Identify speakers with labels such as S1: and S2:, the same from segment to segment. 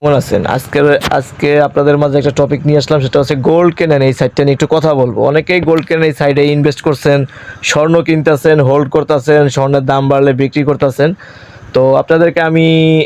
S1: কেমন আছেন? আজকে আপনাদের মাঝে একটা টপিক নিয়ে আসলাম, সেটা হচ্ছে গোল্ড কেনেন। এই সাইডটা নিয়ে একটু কথা বলবো। অনেকেই গোল্ড কেনেন, এই সাইডে ইনভেস্ট করছেন, স্বর্ণ কিনতেছেন, হোল্ড করতেছেন, স্বর্ণের দাম বাড়লে বিক্রি করতেছেন। তো আপনাদেরকে আমি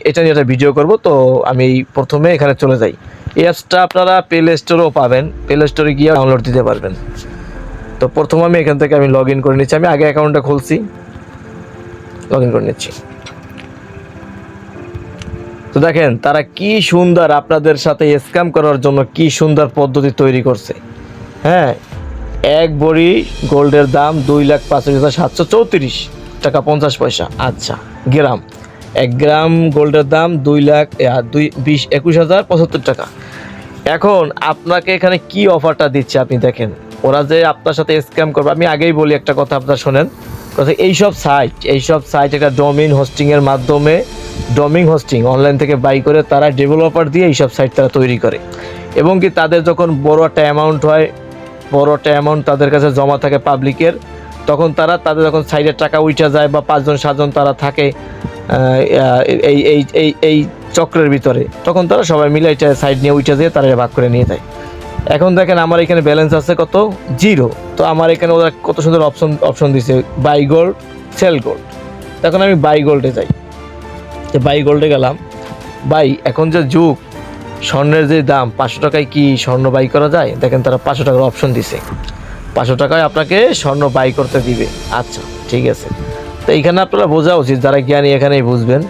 S1: এটা নিয়ে একটা ভিডিও করব। তো আমি প্রথমে এখানে চলে যাই। এই অ্যাপসটা আপনারা প্লে স্টোরেও পাবেন, প্লে স্টোরে গিয়ে ডাউনলোড দিতে পারবেন। তো প্রথম আমি এখান থেকে লগ ইন করে নিচ্ছি। আমি আগে অ্যাকাউন্টটা খুলছি, লগ ইন করে নিচ্ছি। তো দেখেন তারা কি সুন্দর আপনাদের সাথে স্ক্যাম করার জন্য কি সুন্দর পদ্ধতি তৈরি করছে। হ্যাঁ, এক ভরি গোল্ডের দাম 2,65,734 টাকা 50 পয়সা। আচ্ছা, গ্রাম, 1 গ্রাম গোল্ডের দাম 2,21,75 টাকা। এখন আপনাকে এখানে কি অফারটা দিচ্ছে আপনি দেখেন। ওরা যে আপনার সাথে স্ক্যাম করবে, আমি আগেই বলি একটা কথা, আপনারা শোনেন কথা। এইসব সাইট একটা ডোমেইন হোস্টিংয়ের মাধ্যমে, ডোমেইন হোস্টিং অনলাইন থেকে বাই করে তারা ডেভেলপার দিয়ে এইসব সাইট তারা তৈরি করে। এবং কি তাদের যখন বড় একটা অ্যামাউন্ট হয়, বড় একটা অ্যামাউন্ট তাদের কাছে জমা থাকে পাবলিকের, তখন তাদের যখন সাইডের টাকা উঠে যায় বা 5জন 7জন তারা থাকে এই এই এই এই চক্রের ভিতরে, তখন তারা সবাই মিলে এটা সাইড নিয়ে উঠে যেয়ে তারা ভাগ করে নিয়ে যায়। এখন দেখেন আমার এখানে ব্যালেন্স আছে কত, 0। তো আমার এখানে ওরা কত সুন্দর অপশন দিছে, বাই গোল্ড, সেল গোল্ড। তখন আমি বাই গোল্ডে যাই। বাই গোল্ডে গেলাম। বাই, এখন যে যুগ, স্বর্ণের যে দাম, 500 টাকায় কি স্বর্ণ বাই করা যায়? দেখেন তারা 500 টাকার অপশন দিছে, 500 টাকায় আপনাকে স্বর্ণ বাই করতে দিবে। আচ্ছা, ঠিক আছে। তো এইখানে আপনারা বোঝা উচিত, যারা জ্ঞানী এখানেই বুঝবেন,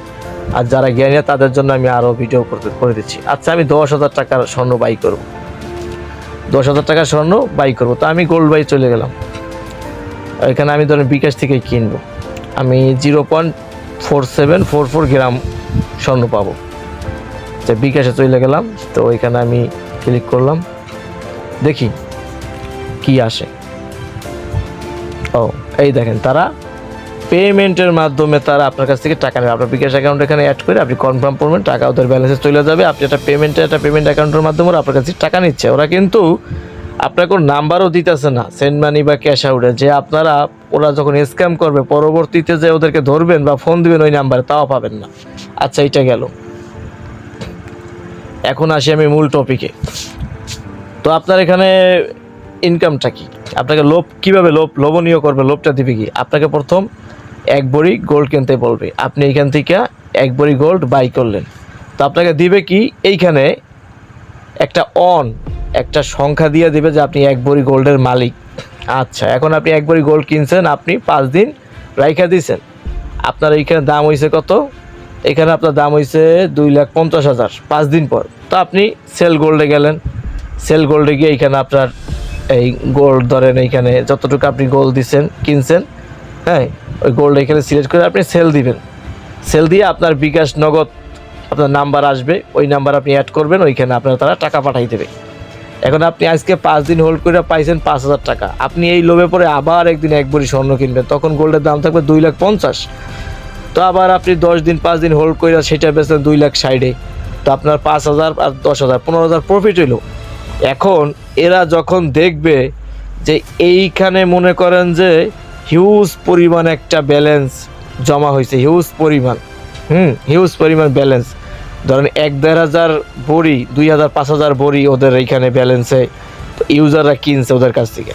S1: আর যারা জ্ঞানী তাদের জন্য আমি আরও ভিডিও করে দিচ্ছি। আচ্ছা, আমি 10,000 টাকার স্বর্ণ বাই করব, 10,000 টাকার স্বর্ণ বাই করবো। তো আমি গোল্ড বাই চলে গেলাম। এখানে আমি ধরেন বিকাশ থেকে কিনবো, আমি 0.4744 গ্রাম স্বর্ণ পাবো। আচ্ছা, বিকাশে চলে গেলাম। তো এখানে আমি ক্লিক করলাম, দেখি কি আসে। ও, এই দেখেন তারা পেমেন্টের মাধ্যমে তারা আপনার কাছ থেকে টাকা নেবে। আপনার বিকাশ অ্যাকাউন্ট এখানে অ্যাড করে আপনি কনফার্ম করবেন, টাকা ওদের ব্যালেন্সে চলে যাবে। আপনি একটা পেমেন্ট অ্যাকাউন্টের মাধ্যমে আপনার কাছে টাকা নিচ্ছে। ওরা কিন্তু আপনার কোনো নাম্বারও দিতেছে না, সেন্ড মানি বা ক্যাশ আউটে, যে আপনারা ওরা যখন স্ক্যাম করবে পরবর্তীতে যে ওদেরকে ধরবেন বা ফোন দিবেন ওই নাম্বারে, তাও পাবেন না। আচ্ছা, এটা গেল। এখন আসি আমি মূল টপিকে। তো আপনার এখানে ইনকামটা কি, আপনাকে কীভাবে লোভনীয় করবে, লোভটা দিবে কি? আপনাকে প্রথম 1 ভরি গোল্ড কিনতে বলবে। আপনি এইখান থেকে 1 ভরি গোল্ড বাই করলেন। তো আপনাকে দিবে কি, এইখানে একটা সংখ্যা দিয়ে দিবে যে আপনি 1 ভরি গোল্ডের মালিক। আচ্ছা, এখন আপনি 1 ভরি গোল্ড কিনছেন, আপনি 5 দিন রাইখা দিয়েছেন। আপনার এইখানে দাম হয়েছে কত? এখানে আপনার দাম হয়েছে 2,50,000 5 দিন পর। তো আপনি সেল গোল্ডে গেলেন। সেল গোল্ডে গিয়ে এইখানে আপনার এই গোল্ড ধরেন, এইখানে যতটুকু আপনি গোল্ড দিচ্ছেন কিনছেন, হ্যাঁ, ওই গোল্ড এখানে সিলেক্ট করে আপনি সেল দিবেন। সেল দিয়ে আপনার বিকাশ নগদ আপনার নাম্বার আসবে, ওই নাম্বার আপনি অ্যাড করবেন, ওইখানে আপনার তারা টাকা পাঠাই দেবে। এখন আপনি আজকে 5 দিন হোল্ড করে পাইছেন 5,000 টাকা। আপনি এই লোভে পরে আবার একদিন 1 ভরি স্বর্ণ কিনবেন, তখন গোল্ডের দাম থাকবে 2,50,000। তো আবার আপনি 10 দিন 5 দিন হোল্ড করে সেটা বেচেন 2,60,000। তো আপনার 5,000 আর 10,000 15,000 প্রফিট হইল। এখন এরা যখন দেখবে যে এইখানে মনে করেন যে হিউজ পরিমাণ একটা ব্যালেন্স জমা হয়েছে, হিউজ পরিমাণ ব্যালেন্স, ধরেন 1-1,500 ভরি, 2,000-5,000 ভরি ওদের এইখানে ব্যালেন্সে ইউজাররা কিনছে ওদের কাছ থেকে,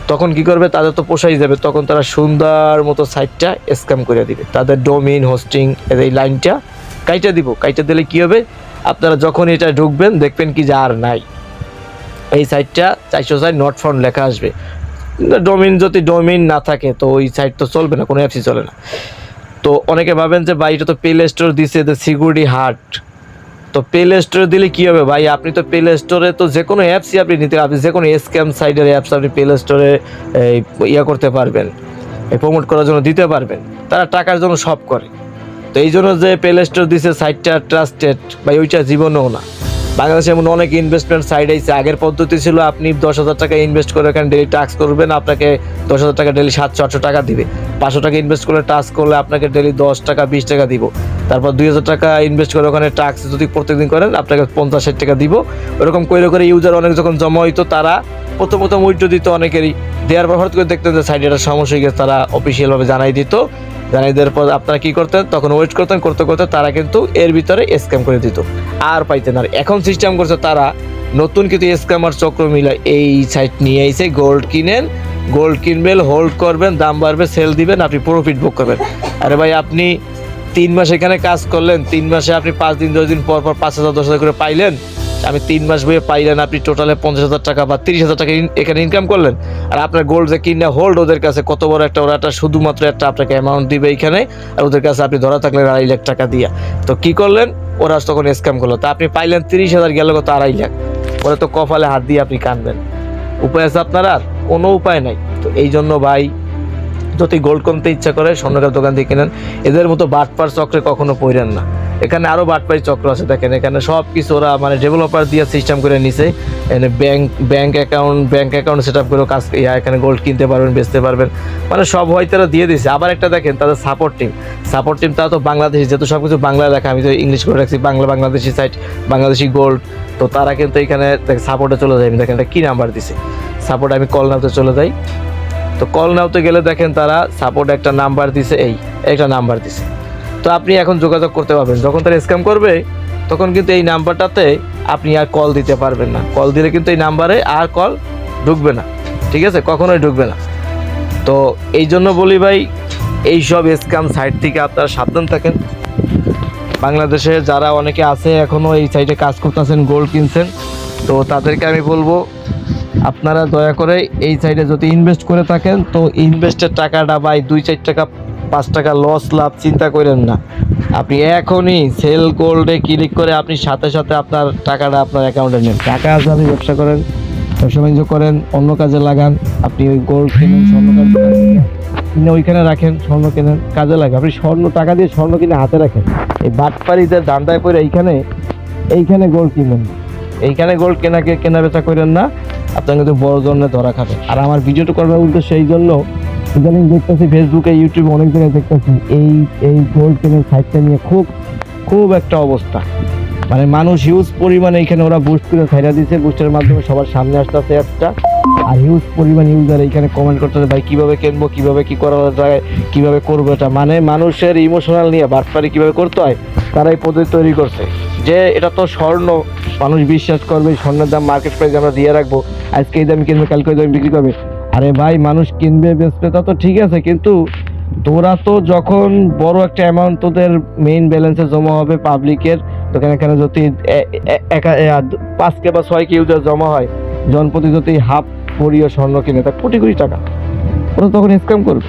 S1: তখন কি করবে? তাদের তো পোষাই যাবে। তখন তারা সুন্দর মতো সাইটটা স্ক্যাম করে দিবে, তাদের ডোমেইন হোস্টিং এই লাইনটা কাইটা দিব। কাইটা দিলে কি হবে? আপনারা যখন এটা ঢুকবেন দেখবেন কি যে আর নাই, এই সাইটটা 400 নট ফাউন্ড লেখা আসবে। যদি ডোমেইন না থাকে তো ওই সাইট তো চলবে না, কোনো অ্যাপসই চলে না। তো অনেকে ভাবেন যে ভাই এটা তো প্লে স্টোর দিছে, যে সিকিউরিটি হার্ট। তো প্লে স্টোরে দিলে কী হবে ভাই? আপনি তো প্লে স্টোরে তো যে কোনো অ্যাপসই আপনি নিতে, আপনি যে কোনো স্ক্যাম সাইটের অ্যাপস আপনি প্লে স্টোরে করতে পারবেন, প্রমোট করার জন্য দিতে পারবেন। তারা টাকার জন্য সব করে। তো এই জন্য যে প্লে স্টোর দিছে সাইটটা ট্রাস্টেড ভাই, ওইটা জীবনেও না। বাংলাদেশে এমন অনেক ইনভেস্টমেন্ট সাইট আছে। আগের পদ্ধতি ছিল আপনি 10,000 টাকা ইনভেস্ট করে এখানে ডেলি টাস্ক করবেন, আপনাকে 10,000 টাকা ডেলি 700-800 টাকা দিবে। 500 টাকা ইনভেস্ট করে টাস্ক করলে আপনাকে ডেলি 10 টাকা 20 টাকা দিব। তারপর 2,000 টাকা ইনভেস্ট করে ওখানে টাস্ক যদি প্রত্যেকদিন করেন আপনাকে 50-60 টাকা দিব। ওরকম করে ইউজার অনেক যখন জমা হইতো, তারা প্রথম উইথড্র দিত অনেকেরই। দেওয়ার পর হঠাৎ করে দেখতেন যে সাইডে একটা সমস্যা হয়ে গেছে, তারা অফিসিয়ালভাবে জানাই দিত জানিয়ে দেওয়ার পর আপনারা কি করতেন, তখন ওয়েট করতেন, করতে করতে তারা কিন্তু এর ভিতরে স্ক্যাম করে দিত, আর পাইতেন। আর এখন সিস্টেম করছে তারা নতুন কিছু স্ক্যামার চক্র মিলে এই সাইট নিয়ে এসে গোল্ড কিনেন, গোল্ড কিনবেন, হোল্ড করবেন, দাম বাড়বে, সেল দিবেন, আপনি প্রফিট বুক করবেন। আরে ভাই আপনি 3 মাস এখানে কাজ করলেন, 3 মাসে আপনি 5 দিন 10 দিন পর পর 5,000 10,000 করে পাইলেন। আমি 3 মাস বইয়ে পাইলেন, আপনি টোটালে 50,000 টাকা বা 30,000 টাকা এখানে ইনকাম করলেন। আর আপনার গোল্ড যে কিনে হোল্ড ওদের কাছে কত বড় একটা, ওরা একটা শুধুমাত্র একটা আপনাকে অ্যামাউন্ট দিবে এইখানে, আর ওদের কাছে আপনি ধরা থাকলেন 2.5 লাখ টাকা দিয়া। তো কি করলেন, ওরা তখন স্ক্যাম করলো, তা আপনি পাইলেন 30,000, গেল কত 2.5 লাখ। ওরা তো কপালে হাত দিয়ে আপনি কানবেন। উপায় আছে আপনার? আর কোনো উপায় নাই। তো এই জন্য ভাই, যদি গোল্ড কিনতে ইচ্ছা করে স্বর্ণকার দোকান থেকে কিনেন, এদের মতো বাটপার চক্রে কখনো পড়েন না। এখানে আরও বাটপাই চক্র আছে, দেখেন এখানে সব কিছু ওরা মানে ডেভেলপার দিয়ে সিস্টেম করে নিছে। এখানে ব্যাংক অ্যাকাউন্ট সেট আপ করেও কাজ, এখানে গোল্ড কিনতে পারবেন, বেচতে পারবেন, মানে সব হয়তো তারা দিয়ে দিছে। আবার একটা দেখেন তাদের সাপোর্ট টিম, তারা তো বাংলাদেশি, যেহেতু সব কিছু বাংলায় লেখা, আমি তো ইংলিশ করে রাখছি, বাংলাদেশি সাইট, বাংলাদেশি গোল্ড। তো তারা কিন্তু এখানে সাপোর্টে চলে যায়। দেখেন এটা কী নাম্বার দিছে, সাপোর্ট, আমি কল নাওতে চলে যাই। তো কল নাওতে গেলে দেখেন তারা সাপোর্ট একটা নাম্বার দিছে, একটা নাম্বার দিছে। তো আপনি এখন যোগাযোগ করতে পারবেন, যখন তারা স্ক্যাম করবে তখন কিন্তু এই নাম্বারটাতে আপনি আর কল দিতে পারবেন না। কল দিলে কিন্তু এই নাম্বারে আর কল ঢুকবে না, ঠিক আছে, কখনোই ঢুকবে না। তো এই জন্য বলি ভাই, এই সব স্ক্যাম সাইট থেকে আপনারা সাবধান থাকেন। বাংলাদেশে যারা অনেকে আছে এখনও এই সাইটে কাজ করতেছেন, গোল্ড কিনছেন, তো তাদেরকে আমি বলবো আপনারা দয়া করে এই সাইডে যদি ইনভেস্ট করে থাকেন, তো ইনভেস্টের টাকাটা ভাই 2-4 টাকা 5 টাকা লস লাভ চিন্তা করেন না। আপনি এখনই সেল গোল্ডে ক্লিক করে আপনি সাথে সাথে আপনার টাকাটা আপনার অ্যাকাউন্টে নেন। টাকা আছে, আপনি ব্যবসা করেন, ব্যবসা বাণিজ্য করেন, অন্য কাজে লাগান। আপনি ওই গোল্ড কিনেন, স্বর্ণ কিনে ওইখানে রাখেন, স্বর্ণ কেনেন, কাজে লাগে। আপনি স্বর্ণ টাকা দিয়ে স্বর্ণ কিনে হাতে রাখেন। এই বাটপাড়িদের দান্দায় পড়ে এইখানে গোল্ড কিনেন, এইখানে গোল্ড কেনা বেচা করেন না, আপনার কিন্তু বড় ধরনের ধরা খাবে। আর আমার ভিডিওটা করবার উদ্দেশ্য এই জন্য, ইদানিং দেখতেছি ফেসবুকে, ইউটিউবে অনেক জায়গায় দেখতেছি এই গোল্ড কেনার সাইটটা নিয়ে খুব একটা অবস্থা, মানে মানুষ হিউজ পরিমাণে এখানে ওরা বুস্ট করে ছাইড়া দিচ্ছে, বুস্টের মাধ্যমে সবার সামনে আসতেছে একটা, আর হিউজ পরিমাণ ইউজার এইখানে কমেন্ট করতেছে, ভাই কীভাবে কিনবো, কীভাবে কী করা যায়, কীভাবে করবো এটা, মানে মানুষের ইমোশনাল নিয়ে বাটপারি কীভাবে করতে হয় তারা এই পদ্ধতি তৈরি করছে। যে এটা তো স্বর্ণ, মানুষ বিশ্বাস করবে, স্বর্ণের দাম মার্কেট প্রাইস আমরা দিয়ে রাখবো, আজকে এই দাম কিনবে, কালকে ওই দাম বিক্রি করবে। আরে ভাই, মানুষ কিনবে বেচবে তা তো ঠিক আছে, কিন্তু তোরা তো যখন বড় একটা অ্যামাউন্ট তোদের মেইন ব্যালেন্সে জমা হবে পাবলিকের, তোখানে এখানে যদি 5K বা 6K ইউজার জমা হয়, জনপ্রতি যদি হাফ পরিও স্বর্ণ কিনে, তা কোটি কোটি টাকা, ওরা তখন স্ক্যাম করবে।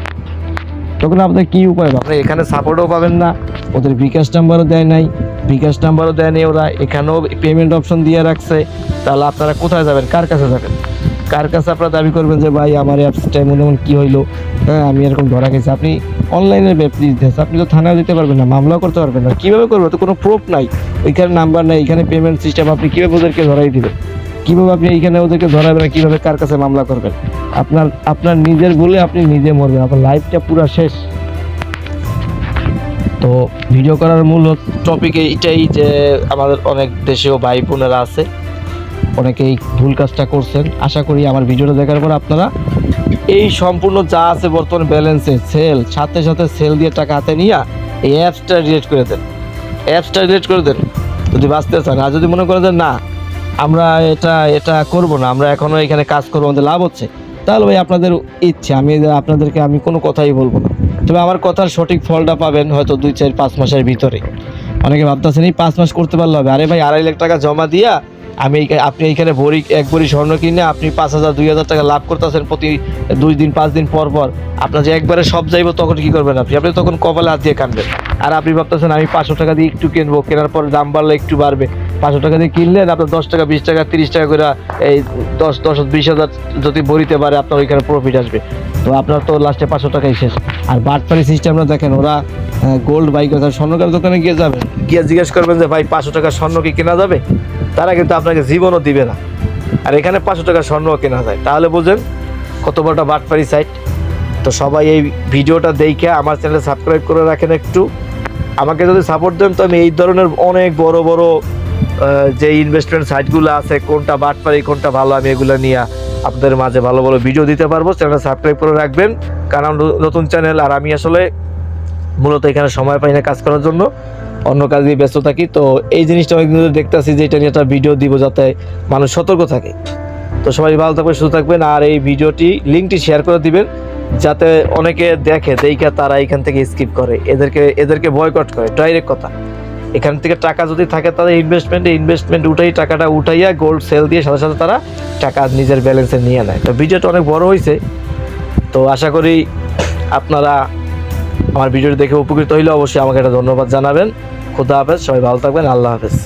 S1: তখন আপনাদের কী উপায়? আপনি এখানে সাপোর্টও পাবেন না, ওদের বিকাশ নাম্বারও দেয় নাই, ওরা এখানেও পেমেন্ট অপশন দিয়ে রাখছে। তাহলে আপনারা কোথায় যাবেন, কার কাছে যাবেন, কার কাছে আপনারা দাবি করবেন যে ভাই আমার অ্যাপসটা এমন কী হইলো, হ্যাঁ আমি এরকম ধরা গেছি? আপনি অনলাইনের দিতেছে, আপনি তো থানায় দিতে পারবেন না, মামলাও করতে পারবেন না। কীভাবে করবে? তো কোনো প্রুফ নাই, ওইখানে নাম্বার নাই, এখানে পেমেন্ট সিস্টেম, আপনি কীভাবে ওদেরকে ধরাই দিবেন? কীভাবে আপনি এইখানে ওদেরকে ধরাবেন? কীভাবে কার কাছে মামলা করবেন? আপনার নিজের বলে আপনি নিজে মরবেন, আপনার লাইফটা পুরো শেষ। তো ভিডিও করার মূল টপিক এইটাই যে আমাদের অনেক দেশেও ভাই বোনেরা আছে, অনেকেই ভুল কাজটা করছেন। আশা করি আমার ভিডিওটা দেখার পর আপনারা এই সম্পূর্ণ যা আছে বর্তমান ব্যালেন্সে সাথে সাথে সেল দিয়ে টাকা হাতে নিয়ে এই অ্যাপসটা ডিলিট করে দেন যদি বাঁচতে চান। আর যদি মনে করেন যে না আমরা এটা করব না, আমরা এখনও এখানে কাজ করবো, আমাদের লাভ হচ্ছে, তাহলে ভাই আপনাদের ইচ্ছে, আপনাদেরকে আমি কোনো কথাই বলবো না। তবে আমার কথার সঠিক ফলটা পাবেন হয়তো 2-4-5 মাসের ভিতরে। অনেকে ভাবতেছেন এই 5 মাস করতে পারলে হবে। আরে ভাই 2.5 লাখ টাকা জমা দিয়া আপনি এইখানে এক ভরি স্বর্ণ কিনে আপনি 5,000-2,000 টাকা লাভ করতেছেন প্রতি 2 দিন 5 দিন পর আপনার যে একবারে সব যাইব, তখন কি করবেন? আপনি তখন কপালে হাত দিয়ে কানবেন। আর আপনি ভাবতেছেন আমি 500 টাকা দিয়ে একটু কিনবো, কেনার পর দাম বাড়লে একটু বাড়বে। 500 টাকা দিয়ে কিনলেন, আপনার 10 টাকা 20 টাকা 30 টাকা করে এই 10-20,000 যদি ভরিতে পারে আপনার ওইখানে প্রফিট আসবে। তো আপনার তো লাস্টে 500 টাকাই শেষ। আর বাটপারি সিস্টেমটা দেখেন, ওরা গোল্ড বাই করে স্বর্ণকার দোকানে গিয়ে জিজ্ঞেস করবেন যে ভাই 500 টাকা স্বর্ণ কি কেনা যাবে? তারা কিন্তু আপনাকে জীবনও দিবে না। আর এখানে 500 টাকা স্বর্ণও কেনা যায়, তাহলে বুঝেন কত বড়টা বাটপারি সাইট। তো সবাই এই ভিডিওটা দেখে আমার চ্যানেলে সাবস্ক্রাইব করে রাখেন একটু। আমাকে যদি সাপোর্ট দেন তো আমি এই ধরনের অনেক বড় বড় যে ইনভেস্টমেন্ট সাইটগুলো আছে, কোনটা বাটপারি কোনটা ভালো, আমি এগুলো নিয়ে আপনাদের মাঝে ভালো ভালো ভিডিও দিতে পারবো। চ্যানেলটা সাবস্ক্রাইব করে রাখবেন, কারণ নতুন চ্যানেল। আর আমি আসলে মূলত এখানে সময় পাই না কাজ করার জন্য, অন্য কাজ দিয়ে ব্যস্ত থাকি। তো এই জিনিসটা অনেকদিন ধরে দেখতেছি যে এটা নিয়ে একটা ভিডিও দিব যাতে মানুষ সতর্ক থাকে। তো সবাই ভালো থাকবেন, সুস্থ থাকবেন, আর এই ভিডিওটি লিঙ্কটি শেয়ার করে দিবেন যাতে অনেকে দেখে তারা এখান থেকে স্কিপ করে, এদেরকে বয়কট করে। ডাইরেক্ট কথা, এখান থেকে টাকা যদি থাকে তাদের ইনভেস্টমেন্ট টাকাটা উঠাইয়া গোল্ড সেল দিয়ে সাথে সাথে তারা টাকা নিজের ব্যালেন্সে নিয়ে নেয়। তো ভিডিওটা অনেক বড় হয়েছে, তো আশা করি আপনারা আমার ভিডিওটি দেখে উপকৃত হইলে অবশ্যই আমাকে একটা ধন্যবাদ জানাবেন। খোদা হাফেজ, সবাই ভালো থাকবেন, আল্লাহ হাফেজ।